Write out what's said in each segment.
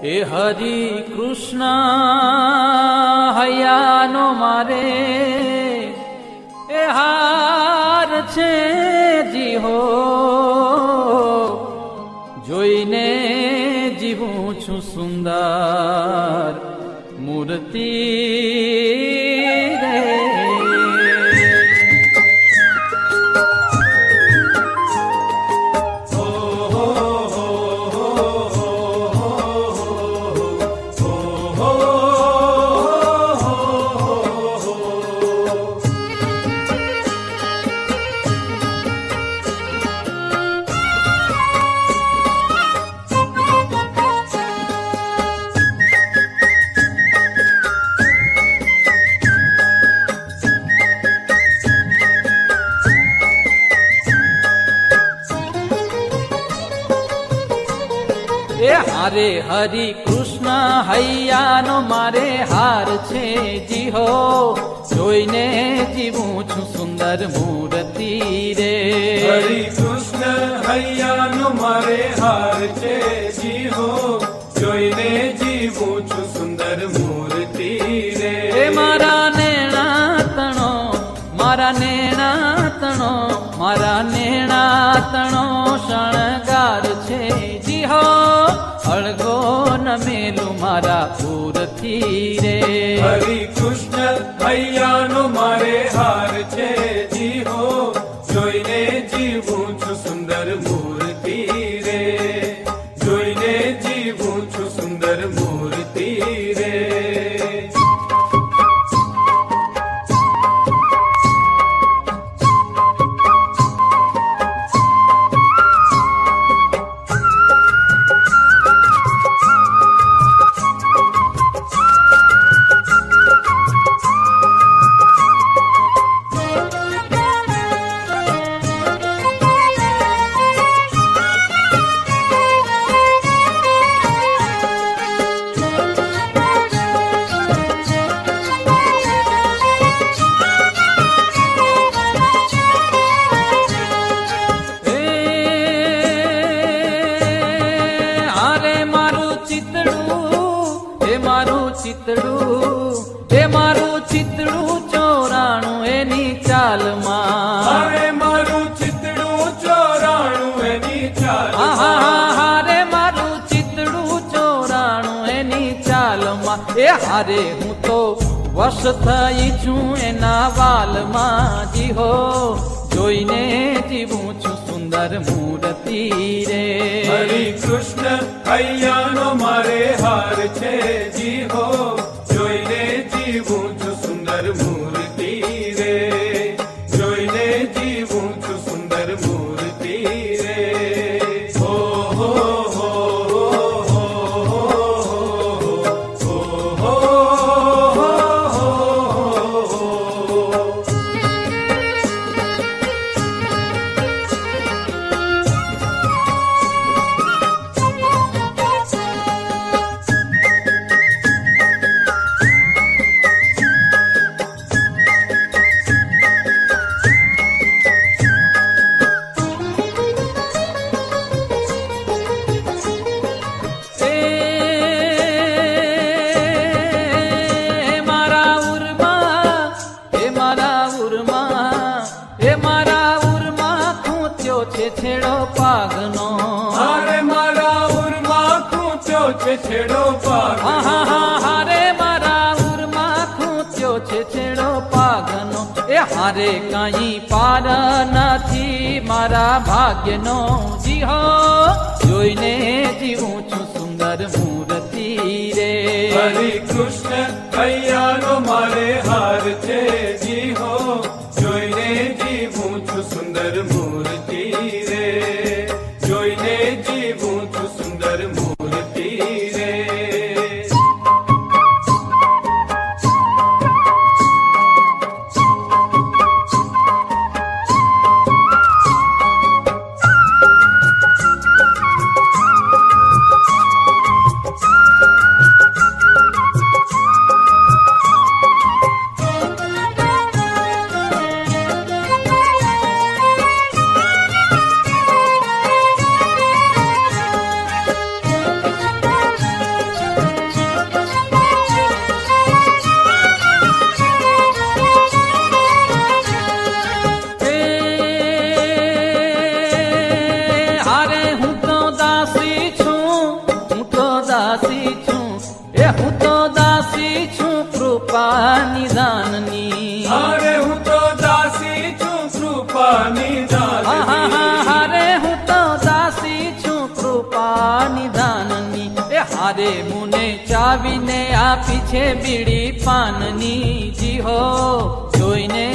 એ હરિ કૃષ્ણ હૈયાનો મારે એ હાર છે જી હો, જોઈને જીવું છું સુંદર મૂર્તિ રે. હારે હરિ કૃષ્ણ હૈયાનો મારે હાર છે જી હો, જોઈને જીવું છું સુંદર મૂર્તિ રે. હરિ કૃષ્ણ હૈયાનો મારે હાર છે જી હો, જોઈને જીવું છું સુંદર મૂર્તિ રે. એ મારા નેણા તણો, મારા નેણા તણો, મારા નેણા તણો શણગાર છે જી હો, અળગો ન મેલું મારા પૂરથી રે. હરિ કૃષ્ણ હૈયાનો મારે હાર છે જી હો, જોઈને જીવું છું સુંદર મૂર્તિ રે. જોઈને જીવું છું સુંદર મૂર્તિ રે. એ મારું ચિતડું ચોરાણું એની ચાલમાં, અરે મારું ચિતડું ચોરાણું એની ચાલમાં. હારે મારું ચિતડું ચોરાણું એની ચાલમાં. એ હારે હું તો વશ થઈ છું એના વાલમાં જી હો, જોઈને જીવું છું સુંદર મૂર્તિ રે. હરિ કૃષ્ણ હૈયાનો મારે હાર છે જી હો, જોઈને જીવું છું સુંદર મૂર્તિ રે. જોઈને જીવું છું સુંદર મૂર્તિ રે. હો હો હો હો હો છેડો પાગનો, હારે મારા ઉરમાં ખૂંચ્યો છે છેડો પાગનો. હારે મારા ઉરમાં ખૂંચ્યો છે છેડો પાગનો. એ હારે કાંઈ પાર નથી મારા ભાગ્યનો જી હો, જોઈને જીવું છું સુંદર મૂર્તિ રે. હરિ કૃષ્ણ હૈયાનો મારે હાર છે જી હો, જોઈને જીવું છું સુંદર મૂર્તિ રે. જોઈને જીવું છું સુંદર મૂર્તિ રે. નિધાનની અરે હું તો દાસી છું કૃપા નિધાનની હારે હું તો દાસી છું કૃપા નિધાનની એ હારે મુને ચાવીને આપી છે બીડી પાનની જી હો જોઈને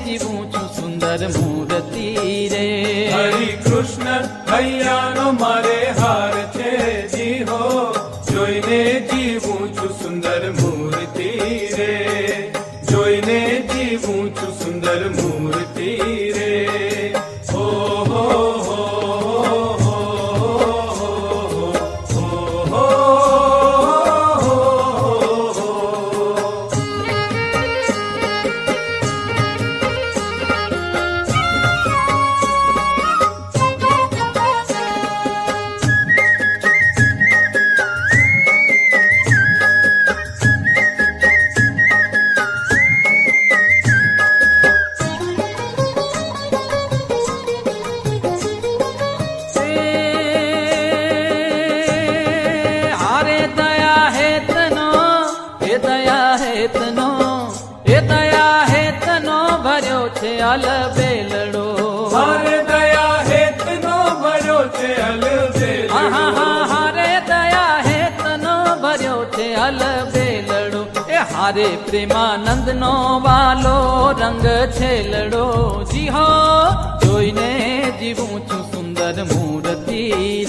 જીવું છું સુંદર મૂર્તિ રે હરિ કૃષ્ણ હૈયાનો મારે હાર છે જી હો જોઈને જીવું છું સુંદર મૂર્તિ રે જોઈને જીવું છું સુંદર મૂર્તિ રે હો હો હો હો હો હારે દયા હેતનો એ દયા હેતનો એ દયા હેતનો ભર્યો છે અલબેલડો હારે દયા હેતનો ભર્યો છે અલબેલડો હારે દયા હેતનો ભર્યો છે અલબેલડો એ હારે પ્રેમાનંદ નો વાલો રંગ છેલડો જી હો જોઈને જીવું છું સુંદર મૂર્તિ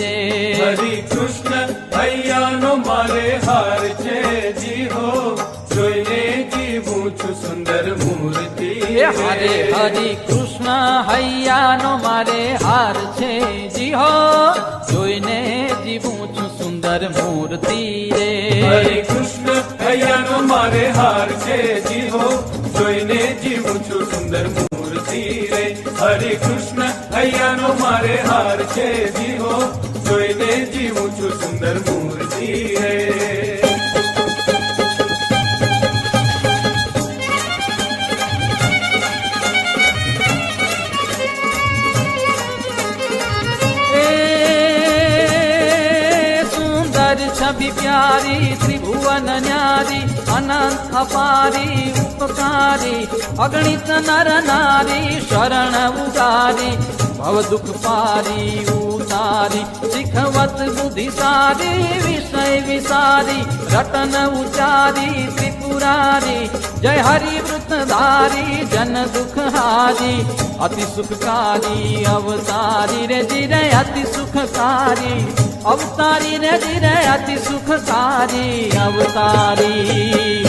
રે હરિ કૃષ્ણ હૈયાનો મારે હાર છે જી હો જોઈને જીવું છું સુંદર મૂર્તિ એ હારે હરિ કૃષ્ણ હૈયાનો મારે હાર છે જી હો જોઈને જીવું છું સુંદર મૂર્તિ રે હરે કૃષ્ણ હૈયાનો મારે હાર છે જી હો જોઈને જીવું છું સુંદર મૂર્તિ રે હરે કૃષ્ણ હૈયાનો મારે હાર છે જી હો જોઈને જીવું છું સુંદર મૂર્તિ રે छवि प्यारी त्रिभुवन न्यारी अनंत अपारी उपकारी अगणित नर नारी शरण उगारी भव दुख पारी उतारी शिखवत बुद्धि सारी विषय विसारी रटन उचारी त्रिपुरारी जय हरि वृतधारी जन दुख हारी अति सुखकारी अवतारी रे जिरे अति सुखकारी अवतारी रे जिरे अति सुखकारी अवतारी